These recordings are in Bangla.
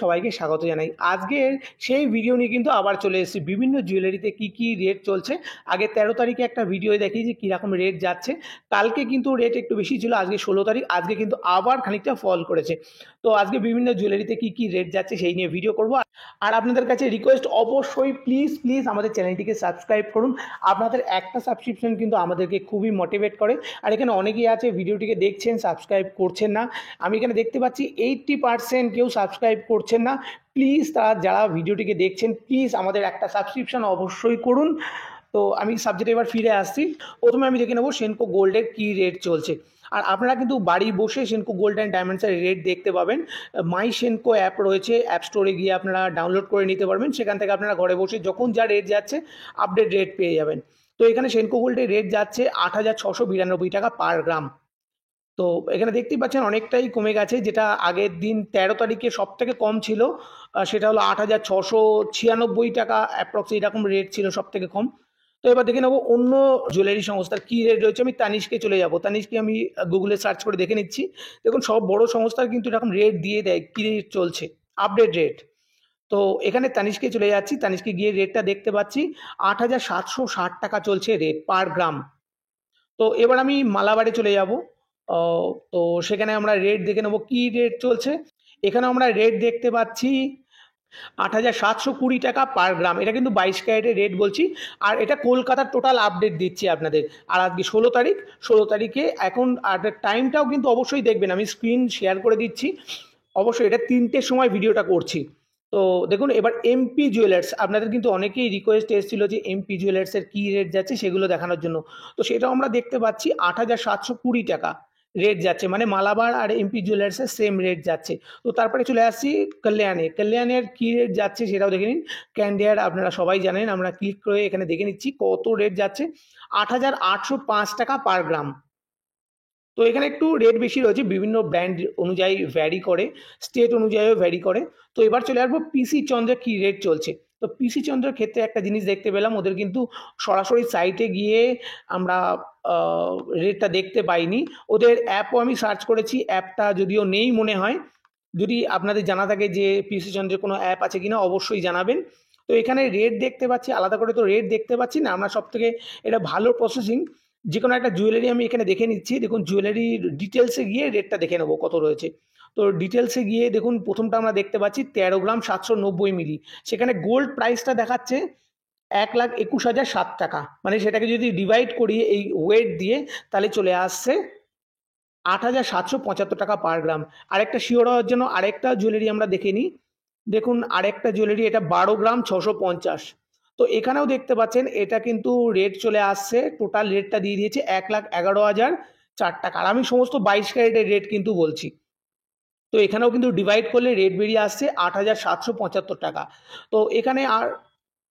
সবাইকে স্বাগত জানাই। আজকের সেই ভিডিও নিয়ে কিন্তু আবার চলে এসেছি। বিভিন্ন জুয়েলারিতে কি রেট চলছে। আগে ১৩ তারিখে একটা ভিডিও দেখিয়েছি কীরকম রেট যাচ্ছে। কালকে কিন্তু রেট একটু বেশি ছিল, আজকে ১৬ তারিখ। আজকে কিন্তু আবার খানিকটা ফল করেছে। তো আজকে বিভিন্ন জুয়েলারিতে কি রেট যাচ্ছে সেই নিয়ে ভিডিও করব। আর আপনাদের কাছে রিকোয়েস্ট, অবশ্যই প্লিজ আমাদের চ্যানেলটিকে সাবস্ক্রাইব করুন। আপনাদের একটা সাবস্ক্রিপশন কিন্তু আমাদেরকে খুবই মোটিভেট করে। আর এখানে অনেকেই আছে ভিডিওটিকে দেখছেন, সাবস্ক্রাইব করছেন না। আমি এখানে দেখতে পাচ্ছি 80% কেউ সাবস্ক্রাইব করছেন না। প্লিজ তারা যারা ভিডিওটিকে দেখছেন, প্লিজ আমাদের একটা সাবস্ক্রিপশন অবশ্যই করুন। তো আমি সাবজেক্টে এবার ফিরে আসছি। প্রথমে আমি দেখে নেবো সেনকো গোল্ডের কী রেট চলছে। আর আপনারা কিন্তু বাড়ি বসে সেনকো গোল্ড অ্যান্ড ডায়মন্ডসের রেট দেখতে পাবেন। মাই সেনকো অ্যাপ রয়েছে, অ্যাপ স্টোরে গিয়ে আপনারা ডাউনলোড করে নিতে পারবেন। সেখান থেকে আপনারা ঘরে বসে যখন যা রেট যাচ্ছে আপডেট রেট পেয়ে যাবেন। তো এখানে সেনকো গোল্ডের রেট যাচ্ছে ৮,৬৯২ টাকা পার গ্রাম। তো এখানে দেখতেই পাচ্ছেন অনেকটাই কমে গেছে। যেটা আগের দিন ১৩ তারিখে সব থেকে কম ছিল, সেটা হলো ৮,৬৯৬ টাকা অ্যাপ্রক্স, এরকম রেট ছিল সব থেকে কম। তো এবার দেখে নেবো অন্য জুয়েলারি সংস্থার কী রেট রয়েছে। আমি তানিষ্কে চলে যাব। তানিষ্কে আমি গুগলে সার্চ করে দেখে নিচ্ছি। দেখুন সব বড় সংস্থার কিন্তু এরকম রেট দিয়ে দেয়, কী রেট চলছে, আপডেট রেট। তো এখানে তানিষ্কে চলে যাচ্ছি। তানিষ্কে গিয়ে রেটটা দেখতে পাচ্ছি ৮,৭৬০ টাকা চলছে রেট পার গ্রাম। তো এবার আমি মালাবারে চলে যাব। তো সেখানে আমরা রেট দেখে নেবো কী রেট চলছে। এখানে আমরা রেট দেখতে পাচ্ছি ৮,৭২০ টাকা পার গ্রাম। এটা কিন্তু ২২ ক্যারেটের রেট বলছি। আর এটা কলকাতার টোটাল আপডেট দিচ্ছি আপনাদের। আর আজকে ১৬ তারিখ, ১৬ তারিখে এখন আর টাইমটাও কিন্তু অবশ্যই দেখবেন, আমি স্ক্রিন শেয়ার করে দিচ্ছি। অবশ্যই এটা ৩টের সময় ভিডিওটা করছি। তো দেখুন এবার এমপি জুয়েলার্স, আপনাদের কিন্তু অনেকেই রিকোয়েস্ট এসেছিলো যে এমপি জুয়েলার্সের কী রেট যাচ্ছে সেগুলো দেখানোর জন্য। তো সেটাও আমরা দেখতে পাচ্ছি ৮,৭২০ টাকা রেট যাচ্ছে, মানে মালাবার আর এমপি জুয়েলার্সের সেম রেট যাচ্ছে। তো তারপরে চলে আসছি কল্যাণের কী রেট যাচ্ছে সেটাও দেখে নিন। ক্যান্ডিয়ার আপনারা সবাই জানেন, আমরা ক্লিক করে এখানে দেখে নিচ্ছি কত রেট যাচ্ছে। ৮,৮০৫ টাকা পার গ্রাম। তো এখানে একটু রেট বেশি রয়েছে, বিভিন্ন ব্র্যান্ড অনুযায়ী ভ্যারি করে, স্টেট অনুযায়ীও ভ্যারি করে। তো এবার চলে আসবো পিসি চন্দ্রের কী রেট চলছে। তো পিসি চন্দ্রের ক্ষেত্রে একটা জিনিস দেখতে পেলাম, ওদের কিন্তু সরাসরি সাইটে গিয়ে আমরা রেটটা দেখতে পাইনি। ওদের অ্যাপও আমি সার্চ করেছি, অ্যাপটা যদিও নেই মনে হয়। যদি আপনাদের জানা থাকে যে পিসি চন্দ্রের কোনো অ্যাপ আছে কিনা অবশ্যই জানাবেন। তো এখানে রেট দেখতে পাচ্ছি, আলাদা করে তো রেট দেখতে পাচ্ছি না আমরা। সবথেকে এটা ভালো প্রসেসিং। যে কোনো একটা জুয়েলারি আমি এখানে দেখে নিচ্ছি। দেখুন জুয়েলারির ডিটেলসে গিয়ে রেটটা দেখে নেবো কত রয়েছে। তো ডিটেলসে গিয়ে দেখুন প্রথমটা আমরা দেখতে পাচ্ছি ১৩ গ্রাম ৭৯০ মিলি। সেখানে গোল্ড প্রাইসটা দেখাচ্ছে ১,২১,০০৭ টাকা। মানে সেটাকে যদি ডিভাইড করি এই ওয়েট দিয়ে, তাহলে চলে আসছে ৮,৭৭৫ টাকা পার গ্রাম। আরেকটা শিওর হওয়ার জন্য আরেকটা জুয়েলারি আমরা দেখে নিই। দেখুন আরেকটা জুয়েলারি, এটা ১২ গ্রাম ৬৫০। তো এখানেও দেখতে পাচ্ছেন এটা কিন্তু রেট চলে আসছে, টোটাল রেটটা দিয়ে দিয়েছে ১,১১,০০৪ টাকা। আর আমি সমস্ত ২২ ক্যারেটের রেট কিন্তু বলছি। তো এখানেও কিন্তু ডিভাইড করলে রেট বেরিয়ে আসছে ৮,৭৭৫ টাকা। তো এখানে আর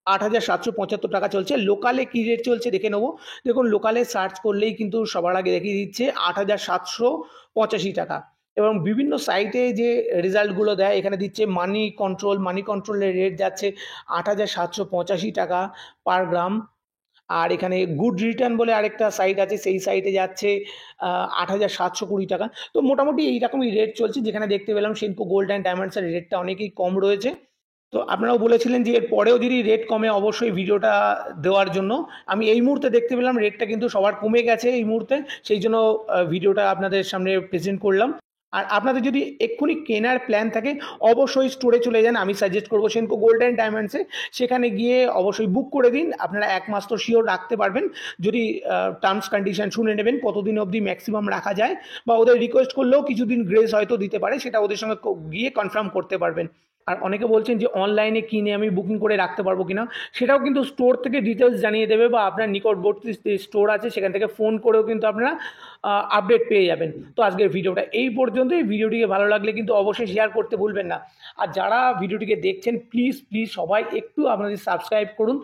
৮,৭৭৫ টাকা চলছে। লোকালে কী রেট চলছে দেখে নেবো। দেখুন লোকালে সার্চ করলেই কিন্তু সবার আগে দেখিয়ে দিচ্ছে ৮,৭৮৫ টাকা। এবং বিভিন্ন সাইটে যে রেজাল্টগুলো দেয় এখানে দিচ্ছে মানি কন্ট্রোলের রেট যাচ্ছে ৮,৭৮৫ টাকা পার গ্রাম। আর এখানে গুড রিটার্ন বলে আরেকটা সাইট আছে, সেই সাইটে যাচ্ছে ৮,৭২০ টাকা। তো মোটামুটি এইরকমই রেট চলছে। যেখানে দেখতে পেলাম সেনকো গোল্ড অ্যান্ড ডায়মন্ডসের রেটটা অনেকই কম রয়েছে। তো আপনারাও বলেছিলেন যে এর পরেও যদি রেট কমে অবশ্যই ভিডিওটা দেওয়ার জন্য। আমি এই মুহূর্তে দেখতে পেলাম রেটটা কিন্তু সবার কমে গেছে এই মুহূর্তে, সেই জন্য ভিডিওটা আপনাদের সামনে প্রেজেন্ট করলাম। আর আপনাদের যদি এক্ষুনি কেনার প্ল্যান থাকে অবশ্যই স্টোরে চলে যান। আমি সাজেস্ট করবো সেনকো গোল্ড অ্যান্ড ডায়মন্ডসে, সেখানে গিয়ে অবশ্যই বুক করে দিন। আপনারা ১ মাস তো শিওর রাখতে পারবেন, যদি টার্মস কন্ডিশন শুনে নেবেন কতদিন অবধি ম্যাক্সিমাম রাখা যায়। বা ওদের রিকোয়েস্ট করলেও কিছুদিন গ্রেস হয়তো দিতে পারে, সেটা ওদের সঙ্গে গিয়ে কনফার্ম করতে পারবেন। আর অনেকে বলছেন যে অনলাইনে কিনে আমি বুকিং করে রাখতে পারবো কিনা, সেটাও কিন্তু স্টোর থেকে ডিটেলস জানিয়ে দেবে, বা আপনার নিকটবর্তী যে স্টোর আছে সেখান থেকে ফোন করেও কিন্তু আপনারা আপডেট পেয়ে যাবেন। তো আজকের ভিডিওটা এই পর্যন্তই। ভিডিওটিকে ভালো লাগলে কিন্তু অবশ্যই শেয়ার করতে ভুলবেন না। আর যারা ভিডিওটিকে দেখছেন প্লিজ সবাই একটু আপনাদের সাবস্ক্রাইব করুন।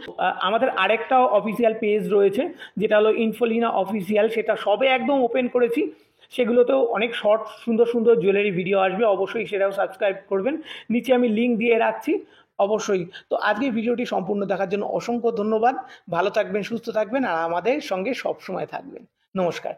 আমাদের আরেকটা অফিসিয়াল পেজ রয়েছে যেটা হলো ইনফোলিনা অফিসিয়াল, সেটা সবে একদম ওপেন করেছি। সেগুলোতেও অনেক শর্ট সুন্দর জুয়েলারি ভিডিও আসবে, অবশ্যই সেটাও সাবস্ক্রাইব করবেন। নিচে আমি লিঙ্ক দিয়ে রাখছি অবশ্যই। তো আজকে ভিডিওটি সম্পূর্ণ দেখার জন্য অসংখ্য ধন্যবাদ। ভালো থাকবেন, সুস্থ থাকবেন, আর আমাদের সঙ্গে সবসময় থাকবেন। নমস্কার।